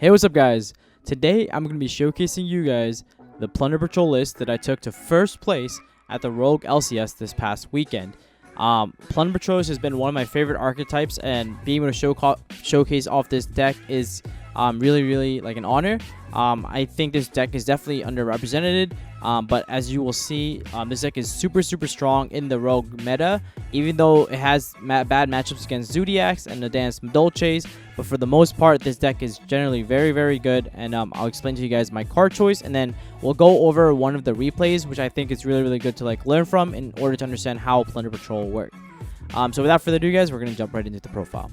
Hey, what's up guys? Today I'm going to be showcasing you guys the Plunder Patrol list that I took to first place at the Rogue LCS this past weekend. Plunder Patrol has been one of my favorite archetypes, and being able to showcase off this deck is really like an honor. I think this deck is definitely underrepresented, but as you will see, this deck is super strong in the Rogue meta, even though it has bad matchups against Zodiacs and Advanced Dolces. But for the most part, this deck is generally very good, and I'll explain to you guys my card choice, and then we'll go over one of the replays, which I think is really good to like learn from in order to understand how Plunder Patrol works. So without further ado, guys, we're gonna jump right into the profile.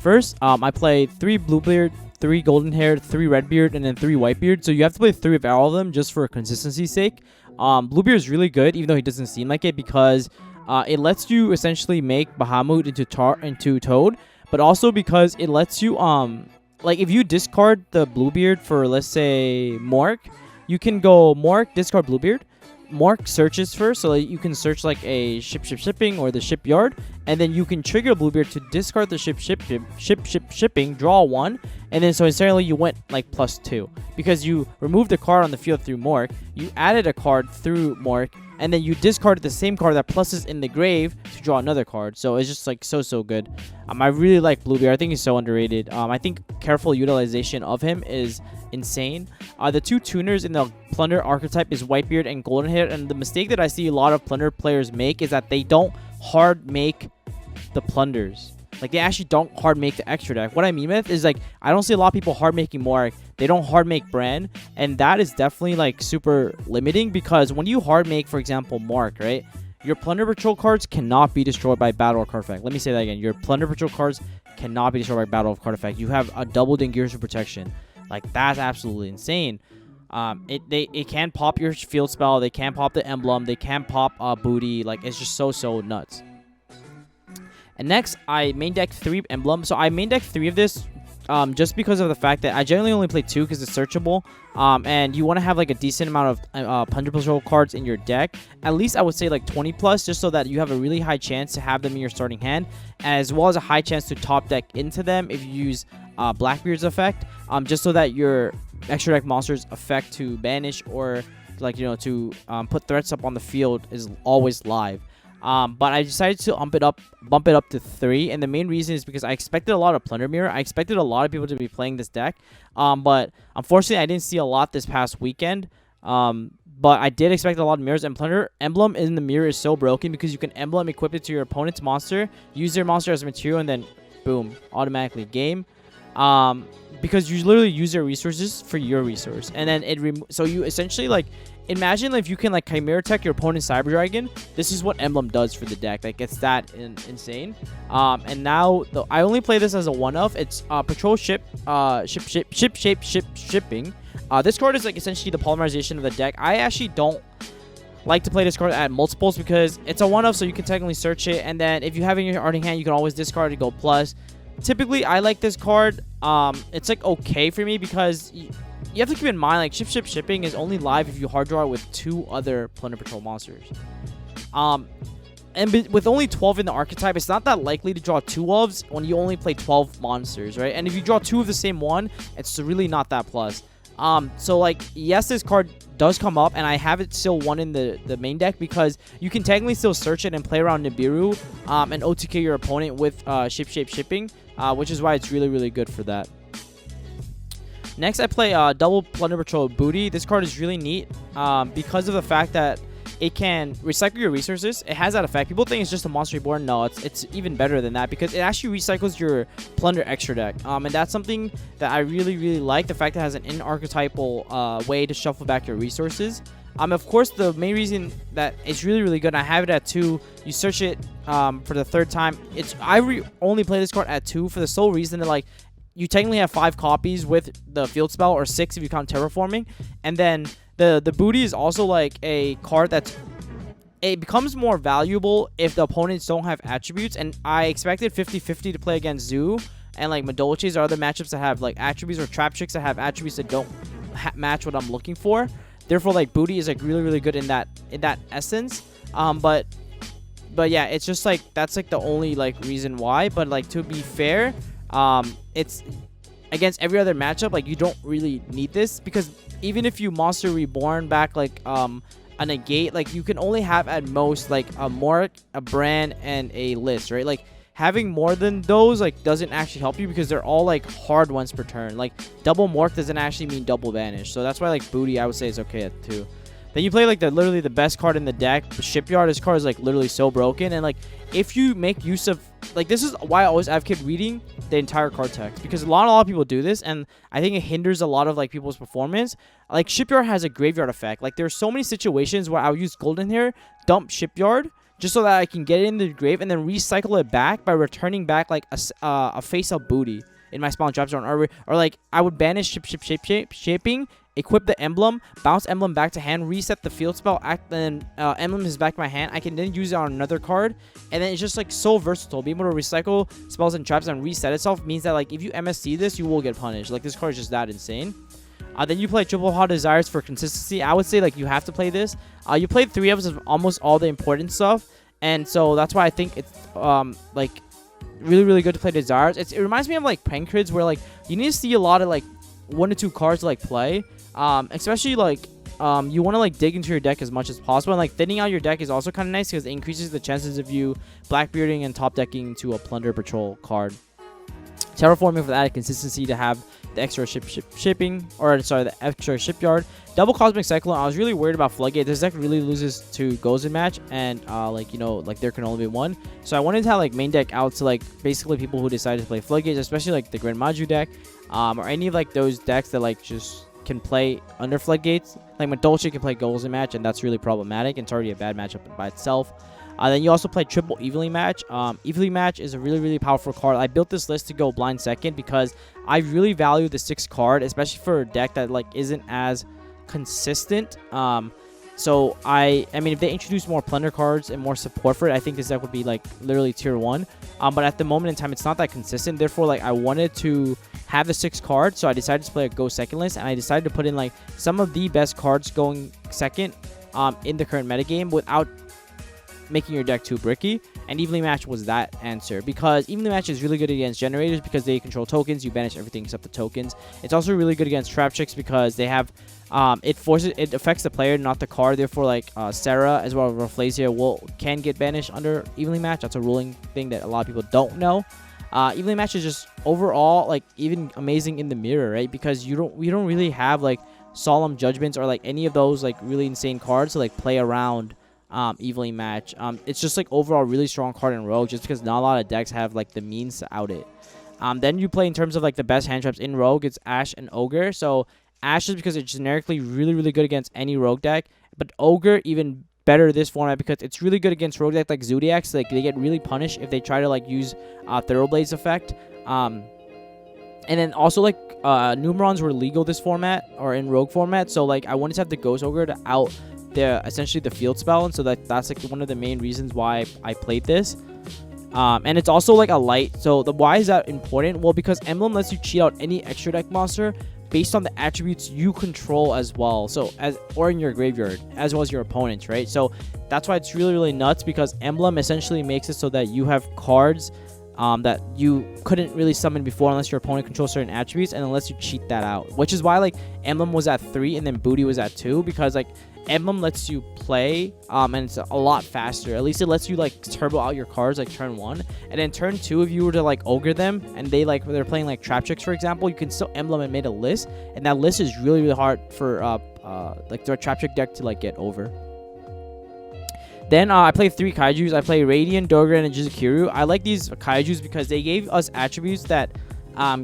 First, I play 3 Bluebeard, 3 Golden Hair, 3 Redbeard, and then 3 Whitebeard. So you have to play 3 of all of them just for consistency's sake. Bluebeard is really good, even though he doesn't seem like it, because it lets you essentially make Bahamut into Toad, but also because it lets you like if you discard the Bluebeard for, let's say, Mork, you can go Mork, discard Bluebeard. Mork searches first, so you can search like a shipping or the shipyard, and then you can trigger Bluebeard to discard the shipping, draw 1, and then so instantly you went like +2 because you removed a card on the field through Mork, you added a card through Mork, and then you discarded the same card that pluses in the grave to draw another card. So it's just like so good. I really like Bluebeard. I think he's so underrated. I think careful utilization of him is insane. The 2 tuners in the Plunder archetype is Whitebeard and Golden Hair, and the mistake that I see a lot of Plunder players make is that they don't hard make the Plunders. Like, they actually don't hard make the extra deck. What I mean with is, like, I don't see a lot of people hard making Mork. They don't hard make Bran, and that is definitely like super limiting, because when you hard make, for example, Mork, right, your Plunder Patrol cards cannot be destroyed by Battle or Card Effect. Let me say that again. Your Plunder Patrol cards cannot be destroyed by Battle of Card Effect. You have a double Gears of Protection. Like, that's absolutely insane. It can pop your field spell. They can pop the emblem. They can pop booty. Like, it's just so nuts. And next, I main deck 3 emblems. So I main deck 3 of this just because of the fact that I generally only play 2 because it's searchable. And you want to have like a decent amount of Plunder Patrol cards in your deck. At least I would say like 20 plus, just so that you have a really high chance to have them in your starting hand, as well as a high chance to top deck into them if you use Blackbeard's effect, just so that your extra deck monsters effect to banish or, like, you know, to put threats up on the field is always live. But I decided to bump it up to 3, and the main reason is because I expected a lot of Plunder Mirror. I expected a lot of people to be playing this deck, but unfortunately I didn't see a lot this past weekend. But I did expect a lot of mirrors, and Plunder Emblem in the mirror is so broken because you can emblem equip it to your opponent's monster, use their monster as material, and then boom, automatically game. Because you literally use your resources for your resource, and then so you essentially, like, imagine if you can like Chimera Tech your opponent's Cyber Dragon. This is what Emblem does for the deck. Like, it's that insane. And now I only play this as a one-off. It's Patrol Shipping. This card is like essentially the polymerization of the deck. I actually don't like to play this card at multiples because it's a one-off, so you can technically search it, and then if you have it in your starting hand, you can always discard it to go plus. Typically, I like this card. It's like okay for me because you have to keep in mind, like, shipping is only live if you hard draw it with 2 other Plunder Patrol monsters. And with only 12 in the archetype, it's not that likely to draw 2 ofs when you only play 12 monsters, right? And if you draw 2 of the same one, it's really not that plus. So, like, yes, this card does come up, and I have it still 1 in the main deck because you can technically still search it and play around Nibiru and OTK your opponent with shipping, which is why it's really good for that. Next, I play double Plunder Patrol Booty. This card is really neat because of the fact that it can recycle your resources. It has that effect. People think it's just a monster reborn. No, it's even better than that because it actually recycles your Plunder extra deck. And that's something that I really like. The fact that it has an in-archetypal way to shuffle back your resources. Of course, the main reason that it's really good, and I have it at 2. You search it for the 3rd time. I only play this card at 2 for the sole reason that, like, you technically have 5 copies with the field spell, or 6 if you count terraforming. And then the booty is also like a card it becomes more valuable if the opponents don't have attributes. And I expected 50-50 to play against Zoo and like Madolches or other matchups that have like attributes, or Trap Tricks that have attributes that don't match what I'm looking for. Therefore, like, booty is like really good in that essence. But yeah, it's just like that's like the only like reason why. But like, to be fair, it's against every other matchup, like, you don't really need this, because even if you monster reborn back like a negate, like, you can only have at most like a Mork, a Bran, and a List, right? Like, having more than those like doesn't actually help you, because they're all like hard ones per turn. Like, double Mork doesn't actually mean double Vanish, so that's why like Booty I would say is okay at 2. Then you play like literally the best card in the deck, the Shipyard. This card is like literally so broken, and like if you make use of, like, this is why I always advocate reading the entire card text, because a lot of people do this, and I think it hinders a lot of like people's performance. Like, Shipyard has a graveyard effect. Like, there's so many situations where I'll use Golden here, dump Shipyard, just so that I can get it in the grave and then recycle it back by returning back like a face-up Booty in my spawn trap zone, or like I would banish shaping, equip the emblem, bounce emblem back to hand, reset the field spell, act, then emblem is back in my hand. I can then use it on another card, and then it's just like so versatile. Being able to recycle spells and traps and reset itself means that like if you MSC this, you will get punished. Like, this card is just that insane. Then you play Triple Hot Desires for consistency. I would say like you have to play this. You played 3 of almost all the important stuff, and so that's why I think it's like really good to play Desires. It reminds me of like Prank Crids, where like you need to see a lot of like 1 to 2 cards to like play. Especially like you want to like dig into your deck as much as possible, and like thinning out your deck is also kind of nice, because it increases the chances of you blackbearding and top decking to a Plunder Patrol card. Terraforming for the added consistency to have the extra shipping, or sorry, the extra Shipyard. Double Cosmic Cyclone. I was really worried about Floodgate. This deck really loses to Gozen match, and like, you know, like there can only be one. So I wanted to have like main deck out to like basically people who decided to play Floodgate, especially like the Grand Maju deck, or any of like those decks that like just can play under Floodgates. Like, Madolche can play Gozen match, and that's really problematic, and it's already a bad matchup by itself. Then you also play triple Evilly Match. Evilly Match is a really powerful card. I built this list to go blind second because I really value the 6th card, especially for a deck that like isn't as consistent. So I mean, if they introduce more Plunder cards and more support for it, I think this deck would be like literally tier 1. But at the moment in time, it's not that consistent. Therefore, like, I wanted to have the 6 cards, so I decided to play a go second list, and I decided to put in like some of the best cards going second in the current metagame without making your deck too bricky. And Evenly Match was that answer, because Evenly Match is really good against generators because they control tokens. You banish everything except the tokens. It's also really good against trap chicks because they have it affects the player, not the card. Therefore, like Sarah as well as Rafflesia can get banished under Evenly Match. That's a ruling thing that a lot of people don't know. Evenly Match is just overall like even amazing in the mirror, right? Because we don't really have like Solemn Judgments or like any of those like really insane cards to like play around Evenly Match. It's just like overall really strong card in Rogue, just because not a lot of decks have like the means to out it. Then you play in terms of like the best hand traps in Rogue, it's Ashe and Ogre. So Ashe is because it's generically really good against any Rogue deck, but Ogre even better this format because it's really good against Rogue deck like Zodiac. So like they get really punished if they try to like use Thoroughblaze effect. And then also like Numerons were legal this format or in Rogue format, so like I wanted to have the Ghost Ogre to out essentially the field spell, and so that's like one of the main reasons why I played this. And it's also like a light. So why is that important? Well, because Emblem lets you cheat out any extra deck monster based on the attributes you control as well, or in your graveyard, as well as your opponents, right? So that's why it's really nuts, because Emblem essentially makes it so that you have cards that you couldn't really summon before unless your opponent controls certain attributes, and unless you cheat that out, which is why like Emblem was at 3 and then Booty was at 2, because like Emblem lets you play and it's a lot faster. At least it lets you like turbo out your cards like turn 1, and then turn 2 if you were to like ogre them and they're playing like trap chicks, for example, you can still Emblem and made a list, and that list is really hard for like the trap chick deck to like get over. Then I play 3 kaijus. I play Radiant, Dogoran, and Jizukiru. I like these kaijus because they gave us attributes that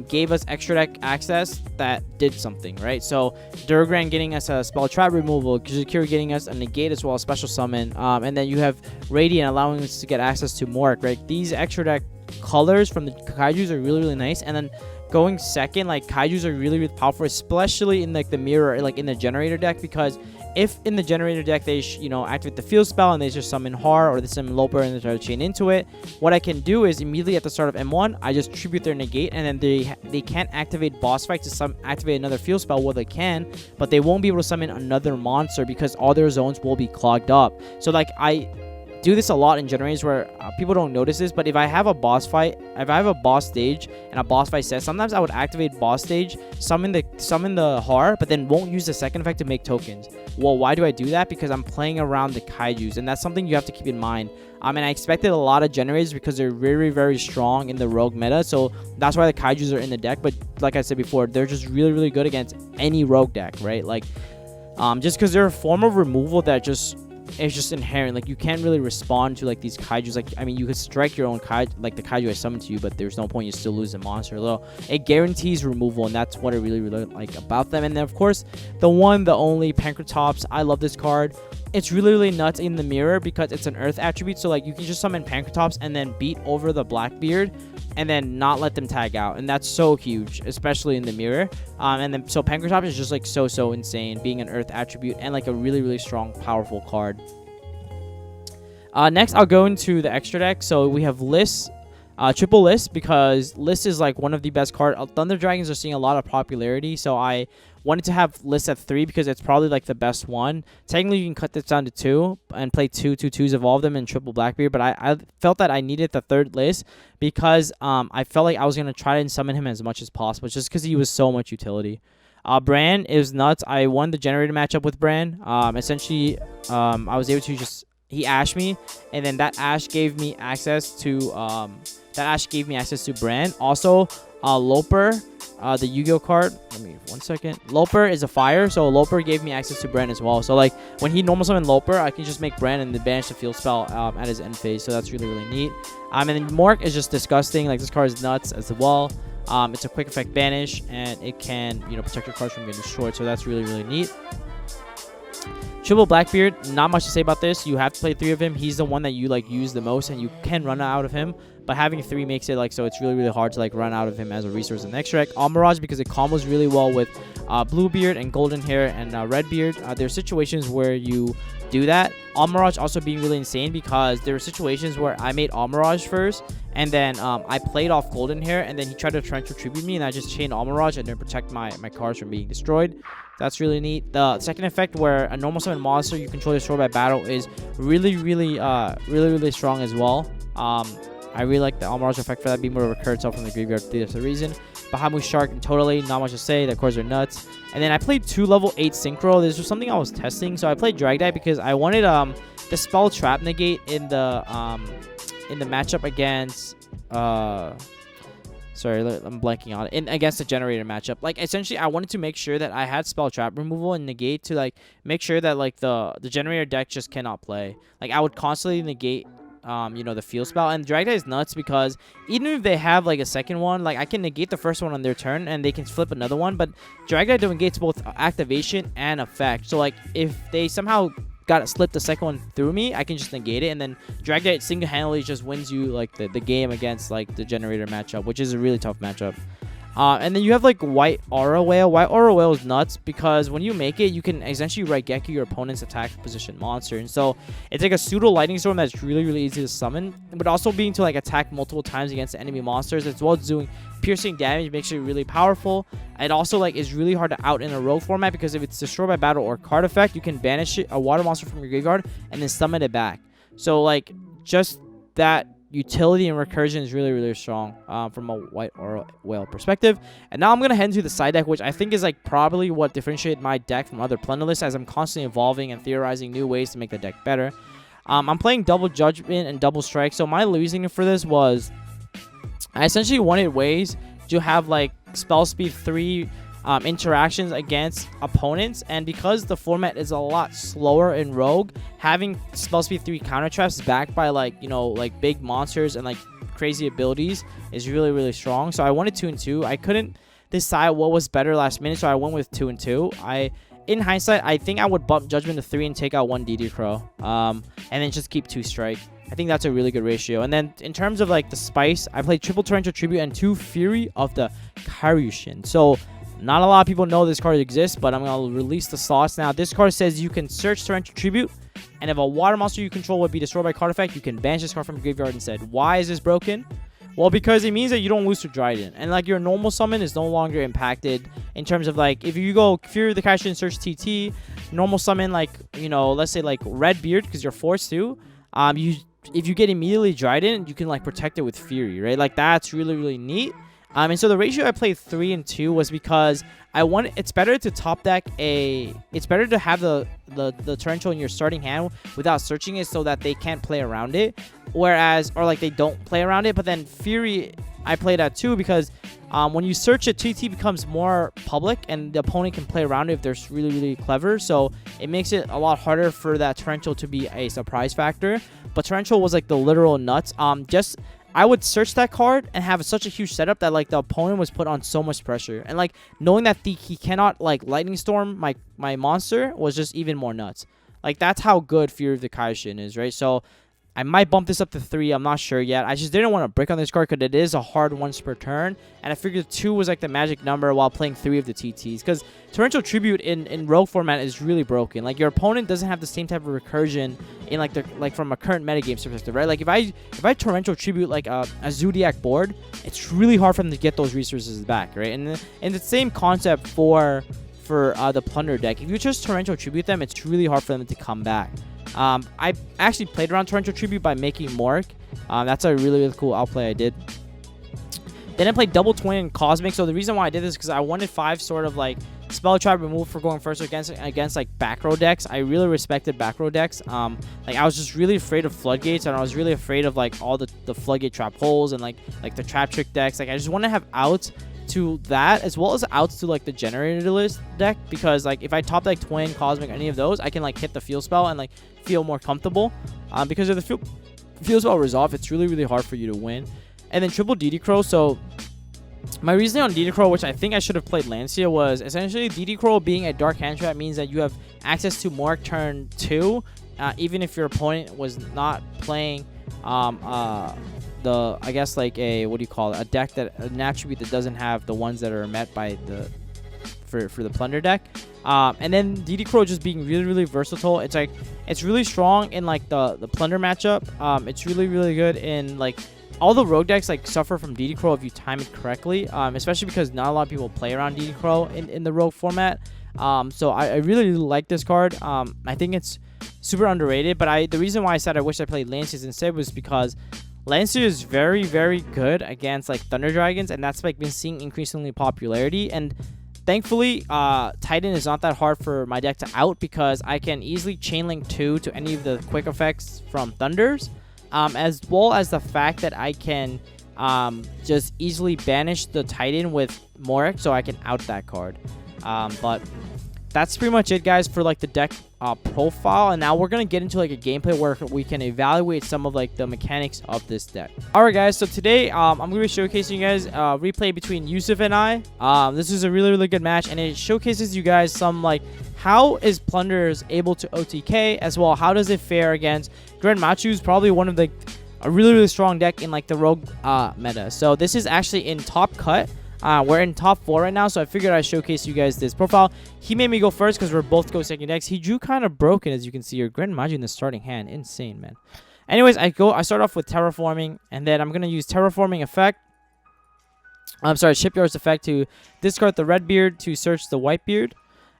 gave us extra deck access that did something, right? So Dogoran getting us a spell trap removal, Jizukiru getting us a negate as well as special summon, and then you have Radiant allowing us to get access to Mork, right? These extra deck colors from the kaijus are really nice. And then going second, like kaijus are really powerful, especially in like the mirror, like in the generator deck, because if in the generator deck they activate the field spell and they just summon Har or they summon Loper and they try to chain into it, what I can do is immediately at the start of M1 I just tribute their negate, and then they can't activate boss fight to activate another field spell. Well, they can, but they won't be able to summon another monster because all their zones will be clogged up. So like do this a lot in generators where people don't notice this, but if I have a boss fight, if I have a boss stage and a boss fight set, sometimes I would activate boss stage, summon the har, but then won't use the second effect to make tokens. Well, why do I do that? Because I'm playing around the kaijus, and that's something you have to keep in mind. And I expected a lot of generators because they're very, very strong in the rogue meta, so that's why the kaijus are in the deck. But like I said before, they're just really, really good against any rogue deck, right? Like, just because they're a form of removal that it's just inherent. Like, you can't really respond to like these kaijus. Like, I mean, you could strike your own kaiju, like the kaiju I summoned to you, but there's no point, you still lose the monster. Though it guarantees removal, and that's what I really, really like about them. And then of course, the one, the only Pancratops. I love this card. It's really, really nuts in the mirror because it's an earth attribute. So like, you can just summon Pancratops and then beat over the Blackbeard and then not let them tag out, and that's so huge, especially in the mirror. And then so Pancratops is just like so insane, being an earth attribute and like a really, really strong, powerful card. Next, I'll go into the extra deck. So we have List, triple List, because List is like one of the best cards. Thunder Dragons are seeing a lot of popularity, so I wanted to have List at 3 because it's probably like the best one. Technically, you can cut this down to 2 and play 2/2/2s, evolve them in triple Blackbeard, but I felt that I needed the third List because I felt like I was going to try and summon him as much as possible just because he was so much utility. Bran is nuts. I won the generator matchup with Bran. Essentially, I was able to just... He ashed me, and then that ash gave me access to Bran. Also, Loper, the Yu-Gi-Oh card. Let me 1 second. Loper is a fire, so Loper gave me access to Bran as well. So like, when he normal summon Loper, I can just make Bran and then banish the field spell at his end phase. So that's really, really neat. And then Mork is just disgusting. Like, this card is nuts as well. It's a quick effect banish, and it can, you know, protect your cards from getting destroyed. So that's really, really neat. Triple Blackbeard, not much to say about this. You have to play 3 of him. He's the one that you like use the most, and you can run out of him. But having 3 makes it like so it's really, really hard to like run out of him as a resource in the next deck. Almirage, because it combos really well with Bluebeard and Golden Hair and Redbeard. There's situations where you do that. Almirage also being really insane because there were situations where I made Almirage first, and then I played off Golden Hair, and then he tried to Torrential Tribute me, and I just chained Almirage and then protect my cards from being destroyed. That's really neat. The second effect, where a normal summon monster you control destroyed by battle, is really, really strong as well. I really like the Almirage effect for that, being more of a recurred itself from the graveyard. That's the reason. Bahamut Shark, and totally not much to say. The cards are nuts. And then I played 2 level 8 Synchro. This was something I was testing, so I played Drag Die because I wanted the spell Trap Negate in the matchup against sorry, I'm blanking on it. Against the generator matchup. Like, essentially, I wanted to make sure that I had spell trap removal and negate to like make sure that like the generator deck just cannot play. Like, I would constantly negate you know, the field spell. And Drag Die is nuts because even if they have like a second one, like I can negate the first one on their turn and they can flip another one. But Drag Die negates both activation and effect. So like, if they somehow got slipped the second one through me, I can just negate it, and then Drag Die single-handedly just wins you like the game against like the generator matchup, which is a really tough matchup. And then you have like White Aura Whale. White Aura Whale is nuts because when you make it, you can essentially Raigeki your opponent's attack position monster, and so it's like a pseudo lightning storm that's really, really easy to summon, but also being to like attack multiple times against enemy monsters, as well as doing piercing damage, makes it really powerful. It also like is really hard to out in a rogue format because if it's destroyed by battle or card effect, you can banish a water monster from your graveyard and then summon it back. So like, just that utility and recursion is really, really strong from a White Aura Whale perspective. And now I'm gonna head into the side deck, which I think is like probably what differentiates my deck from other Plunder lists, as I'm constantly evolving and theorizing new ways to make the deck better. I'm playing Double Judgment and Double Strike. So my reasoning for this was I essentially wanted ways to have like spell speed 3 interactions against opponents, and because the format is a lot slower in Rogue, having spell speed 3 counter traps backed by like, you know, like big monsters and like crazy abilities is really, really strong. So I wanted 2 and 2. I couldn't decide what was better last minute, so I went with 2 and 2. In hindsight, I think I would bump Judgment to 3 and take out 1 DD Crow, and then just keep 2 Strike. I think that's a really good ratio. And then in terms of like the spice, I played triple Torrential Tribute and 2 Fury of the Karyushin. So not a lot of people know this card exists, but I'm going to release the sauce now. This card says you can search Torrential Tribute, and if a water monster you control would be destroyed by card effect, you can banish this card from your graveyard instead. Why is this broken? Well, because it means that you don't lose to Dryden, and like your normal summon is no longer impacted in terms of like, if you go Fury of the Karyushin, search TT, normal summon like, you know, let's say like Redbeard, because you're forced to, if you get immediately dried in, you can like protect it with Fury, right? Like that's really neat. And so the ratio I played 3 and 2 was because it's better to top deck it's better to have the torrential in your starting hand without searching it so that they can't play around it, or like they don't play around it. But then Fury I played at 2 because when you search it, TT becomes more public and the opponent can play around it if they're really clever. So it makes it a lot harder for that torrential to be a surprise factor. But torrential was like the literal nuts. I would search that card and have such a huge setup that like the opponent was put on so much pressure, and like knowing that he cannot like lightning storm my monster was just even more nuts. Like that's how good Fury of the Kaishin is, right? So I might bump this up to 3. I'm not sure yet. I just didn't want to brick on this card because it is a hard once per turn. And I figured 2 was like the magic number while playing 3 of the TTs. Because Torrential Tribute in Rogue format is really broken. Like your opponent doesn't have the same type of recursion in like from a current metagame perspective, right? Like if I Torrential Tribute like a Zodiac board, it's really hard for them to get those resources back, right? And the same concept for the Plunder deck. If you just Torrential Tribute them, it's really hard for them to come back. I actually played around Torrential Tribute by making Mork. That's a really cool outplay I did. Then I played Double Twin and Cosmic. So the reason why I did this is because I wanted 5 sort of like spell trap remove for going first against like back row decks. I really respected back row decks. Like I was just really afraid of floodgates, and I was really afraid of like all the floodgate trap holes and like the trap trick decks. Like I just want to have outs to that as well as outs to like the generator list deck, because like if I top like Twin, Cosmic, any of those, I can like hit the field spell and like feel more comfortable. Because if the field spell resolve, it's really hard for you to win. And then triple DD Crow. So my reasoning on DD Crow, which I think I should have played Lancia, was essentially DD Crow being a dark hand trap means that you have access to Mork turn 2, even if your opponent was not playing I guess like a deck that an attribute that doesn't have the ones that are met by for the Plunder deck. And then DD Crow just being really versatile. It's like it's really strong in like the Plunder matchup. It's really good in like all the rogue decks like suffer from DD Crow if you time it correctly, especially because not a lot of people play around DD Crow in the rogue format. So I really like this card. I think it's super underrated, but the reason why I said I wish I played Lanciers instead was because Lancer is very good against like Thunder Dragons, and that's like been seeing increasingly popularity. And thankfully, Titan is not that hard for my deck to out because I can easily chain link 2 to any of the quick effects from Thunders, as well as the fact that I can just easily banish the Titan with Morik, so I can out that card. But that's pretty much it, guys, for like the deck profile. And now we're gonna get into like a gameplay where we can evaluate some of like the mechanics of this deck. All right, guys, so today I'm gonna be showcasing you guys replay between Yusuf and I. This is a really good match, and it showcases you guys some like how is Plunders able to OTK, as well how does it fare against Grand Machu's probably one of the a really strong deck in like the rogue meta. So this is actually in top cut. We're in top 4 right now, so I figured I'd showcase you guys this profile. He made me go first because we're both go second decks. He drew kind of broken, as you can see here. Grand Magi in the starting hand. Insane, man. Anyways, I start off with Terraforming, and then I'm going to use Terraforming effect. I'm sorry, Shipyard's effect to discard the Redbeard to search the Whitebeard.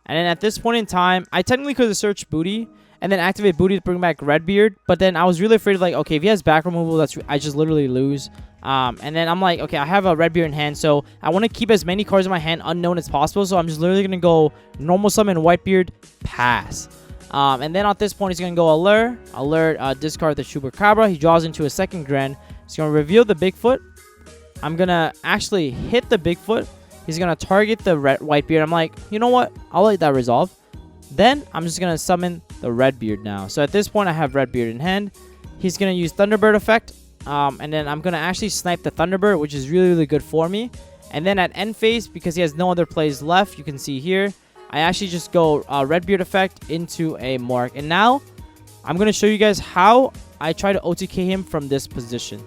And then at this point in time, I technically could have searched Booty and then activate Booty to bring back Redbeard. But then I was really afraid of like, okay, if he has back removal, I just literally lose. And then I'm like, okay, I have a Redbeard in hand, so I want to keep as many cards in my hand unknown as possible. So I'm just literally going to go normal summon Whitebeard, pass. And then at this point, he's going to go Alert, discard the Chupacabra. He draws into a second Gren. He's going to reveal the Bigfoot. I'm going to actually hit the Bigfoot. He's going to target the Whitebeard. I'm like, you know what? I'll let that resolve. Then I'm just going to summon the Redbeard now. So at this point, I have Redbeard in hand. He's going to use Thunderbird effect. And then I'm going to actually snipe the Thunderbird, which is really good for me. And then at end phase, because he has no other plays left, you can see here, I actually just go Redbeard effect into a Mark. And now I'm going to show you guys how I try to OTK him from this position.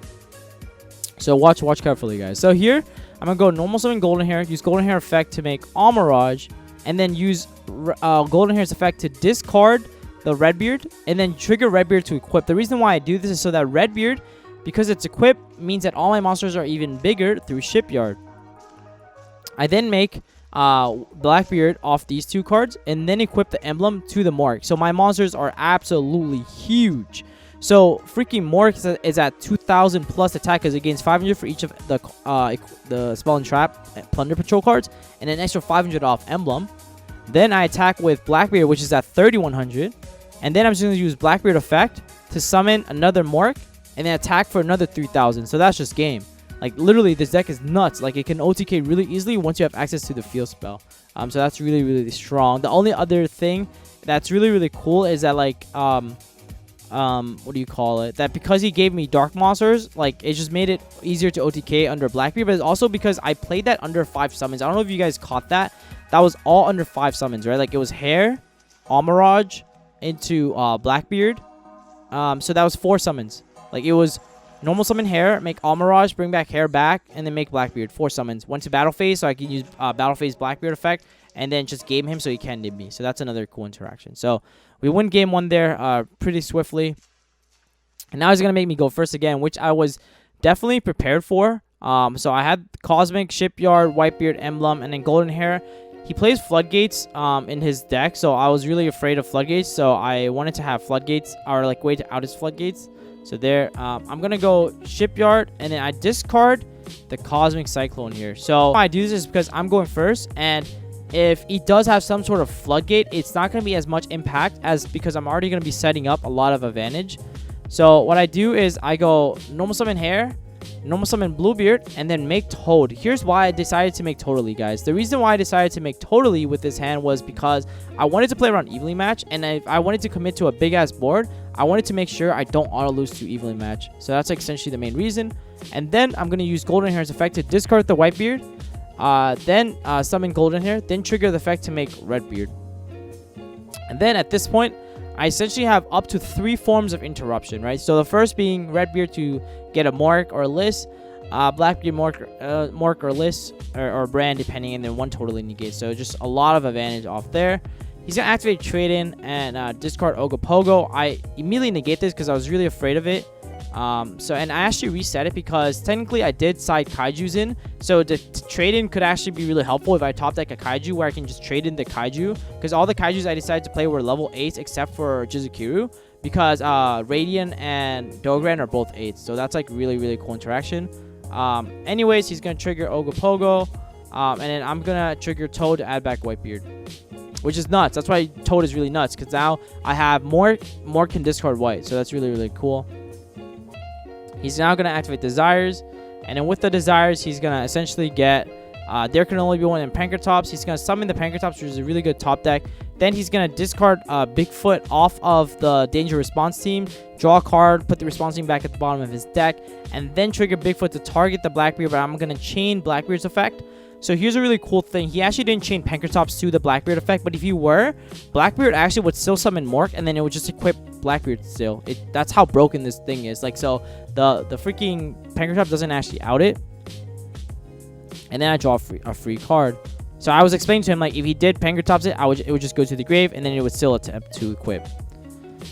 So watch carefully, guys. So here, I'm going to go normal summon Golden Hair, use Golden Hair effect to make Almirage, and then use Golden Hair's effect to discard the Redbeard, and then trigger Redbeard to equip. The reason why I do this is so that Redbeard, because it's equipped, means that all my monsters are even bigger through Shipyard. I then make Blackbeard off these 2 cards, and then equip the emblem to the Mark. So my monsters are absolutely huge. So freaking Mork is at 2,000 plus attack because it gains 500 for each of the Spell and Trap Plunder Patrol cards, and an extra 500 off Emblem. Then I attack with Blackbeard, which is at 3,100, and then I'm just going to use Blackbeard effect to summon another Mork, and then attack for another 3,000. So that's just game. Like, literally, this deck is nuts. Like, it can OTK really easily once you have access to the field spell. So that's really, really strong. The only other thing that's really, really cool is that, like, what do you call it? That because he gave me Dark Monsters, like, it just made it easier to OTK under Blackbeard. But it's also because I played that under 5 summons. I don't know if you guys caught that. That was all under 5 summons, right? Like, it was Hair, Amaraj into Blackbeard. So that was 4 summons. Like, it was normal summon Hair, make Amaraj, bring back Hair back, and then make Blackbeard. 4 summons. One to Battle Phase, so I can use Battle Phase Blackbeard effect, and then just game him so he can nib me. So that's another cool interaction. So we win game 1 there pretty swiftly. And now he's going to make me go first again, which I was definitely prepared for. So I had Cosmic, Shipyard, Whitebeard, Emblem, and then Golden Hair. He plays Floodgates in his deck, so I was really afraid of Floodgates. So I wanted to have Floodgates, or like way to out his Floodgates. So there, I'm going to go Shipyard, and then I discard the Cosmic Cyclone here. So why I do this is because I'm going first, and if he does have some sort of Floodgate, it's not going to be as much impact as because I'm already going to be setting up a lot of advantage. So what I do is I go normal summon Hair, normal summon Bluebeard, and then make Toad. Here's why I decided to make Totally, guys. The reason why I decided to make Totally with this hand was because I wanted to play around Evenly Match, and if I wanted to commit to a big-ass board, I wanted to make sure I don't auto-lose to Evenly Match. So that's like essentially the main reason. And then I'm going to use Golden Hair's effect to discard the Whitebeard, then summon Golden Hair, then trigger the effect to make Redbeard. And then at this point, I essentially have up to 3 forms of interruption, right? So the first being Redbeard to get a Mork or Liss, Blackbeard, Mork or Liss, or Brand, depending, and then 1 Totally negate. So just a lot of advantage off there. He's going to activate Trade-In and discard Ogopogo. I immediately negate this because I was really afraid of it. And I actually reset it because technically I did side Kaijus in. So the trade-in could actually be really helpful if I top deck a Kaiju where I can just trade in the Kaiju. Because all the Kaijus I decided to play were level 8s except for Jizukiru. Because Radiant and Dogran are both 8s. So that's like really, really cool interaction. Anyways, he's going to trigger Ogopogo. And then I'm going to trigger Toad to add back Whitebeard. Which is nuts. That's why Toad is really nuts. Because now I have more can discard White. So that's really, really cool. He's now going to activate Desires. And then with the Desires, he's going to essentially get... there can only be one in Pankratops. He's going to summon the Pankratops, which is a really good top deck. Then he's going to discard Bigfoot off of the Danger Response team. Draw a card, put the Response team back at the bottom of his deck. And then trigger Bigfoot to target the Blackbeard. But I'm going to chain Blackbeard's effect. So here's a really cool thing. He actually didn't chain Pankratops to the Blackbeard effect, but if you were, Blackbeard actually would still summon Mork, and then it would just equip Blackbeard still. That's how broken this thing is. Like, so the freaking Pankratops doesn't actually out it. And then I draw a free card. So I was explaining to him, like, if he did Pankratops it, it would just go to the grave, and then it would still attempt to equip.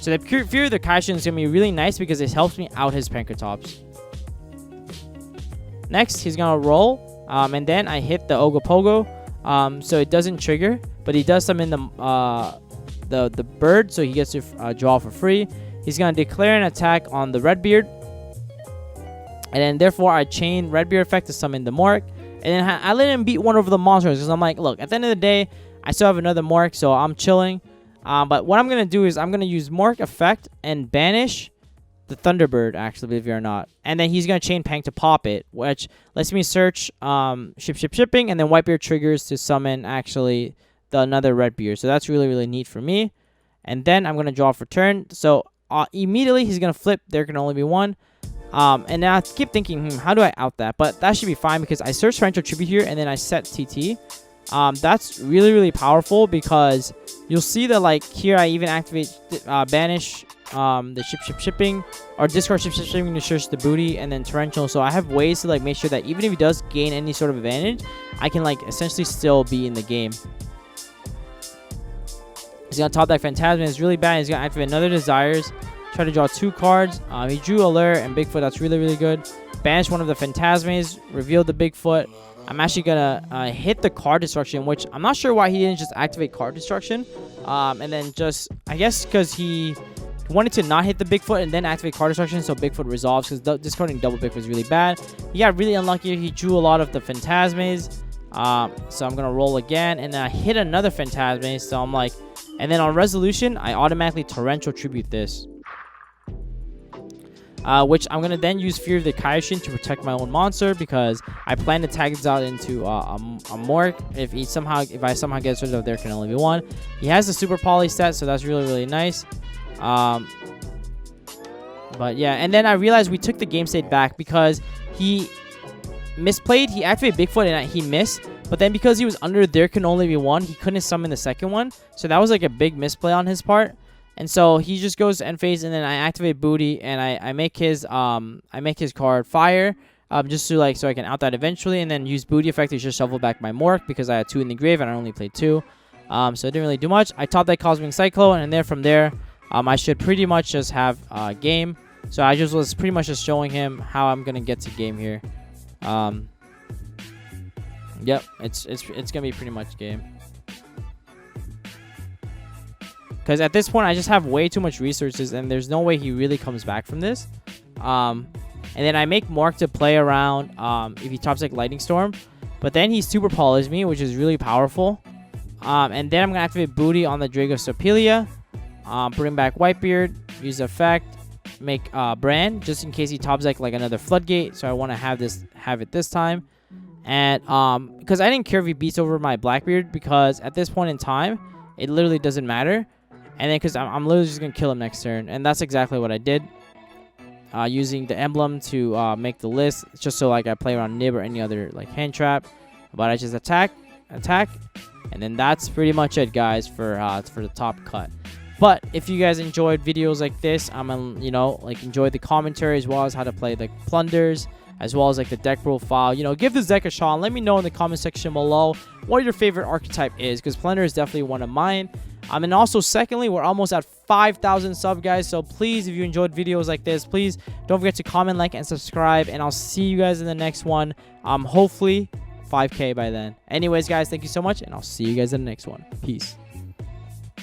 So the Fury of the Kaishin is going to be really nice because it helps me out his Pankratops. Next, he's going to roll. And then I hit the Ogopogo, so it doesn't trigger, but he does summon the bird, so he gets to draw for free. He's gonna declare an attack on the Redbeard, and then therefore I chain Redbeard effect to summon the Mork, and then I let him beat one of the monsters because I'm like, look, at the end of the day, I still have another Mork, so I'm chilling. But what I'm gonna do is I'm gonna use Mork effect and banish the Thunderbird, actually, believe it or not. And then he's going to chain Pank to pop it, which lets me search shipping, and then Whitebeard triggers to summon, actually, another Redbeard. So that's really, really neat for me. And then I'm going to draw for turn. So immediately he's going to flip. There can only be one. And now I keep thinking, how do I out that? But that should be fine because I search Torrential Tribute here, and then I set TT. That's really, really powerful because you'll see that, like, here I even activate banish the shipping, or discard shipping to search the booty, and then torrential. So I have ways to, like, make sure that even if he does gain any sort of advantage, I can, like, essentially still be in the game. He's gonna top deck Phantasm. It's really bad. He's gonna activate another Desires, try to draw 2 cards. He drew Allure and Bigfoot. That's really, really good. Banish one of the Phantasmes, reveal the Bigfoot. I'm actually gonna hit the card destruction, which I'm not sure why he didn't just activate card destruction, and then just, I guess because he He wanted to not hit the Bigfoot and then activate card destruction so Bigfoot resolves, because discarding double Bigfoot is really bad. He got really unlucky. He drew a lot of the Phantasmes. So I'm gonna roll again, and then I hit another Phantasme. So I'm like, and then on resolution, I automatically Torrential Tribute this, which I'm gonna then use Fear of the Kaishin to protect my own monster, because I plan to tag this out into a Mork. If I somehow get rid of, there can only be one. He has the Super Poly set, so that's really nice. But yeah, and then I realized we took the game state back because he misplayed. He activated Bigfoot and he missed, but then because he was under there can only be one, he couldn't summon the second one. So that was like a big misplay on his part. And so he just goes to end phase, and then I activate Booty, and I make his card Fire, just to so I can out that eventually, and then use Booty effect to just shuffle back my Mork, because I had 2 in the grave and I only played 2. So it didn't really do much. I top that Cosmic Cyclone, and then from there, I should pretty much just have game. So I just was pretty much just showing him how I'm gonna get to game here. Yep, it's gonna be pretty much game. Because at this point, I just have way too much resources, and there's no way he really comes back from this. And then I make Mork to play around if he tops like Lightning Storm. But then he Super Polys me, which is really powerful. And then I'm going to activate Booty on the Drago Sopelia. Bring back Whitebeard, use effect, make Brand, just in case he tops like another Floodgate. So I want to have it this time. And because I didn't care if he beats over my Blackbeard, because at this point in time, it literally doesn't matter. And then because I'm literally just going to kill him next turn. And that's exactly what I did. Using the emblem to make the list, just so I play around Nib or any other hand trap. But I just attack. And then that's pretty much it, guys, for the top cut. But if you guys enjoyed videos like this, enjoy the commentary as well as how to play the plunders, as well as the deck profile, give this deck a shot and let me know in the comment section below what your favorite archetype is, because plunder is definitely one of mine. And also, secondly, we're almost at 5,000 subs, guys. So please, if you enjoyed videos like this, please don't forget to comment, like, and subscribe. And I'll see you guys in the next one. Hopefully 5K by then. Anyways, guys, thank you so much, and I'll see you guys in the next one. Peace.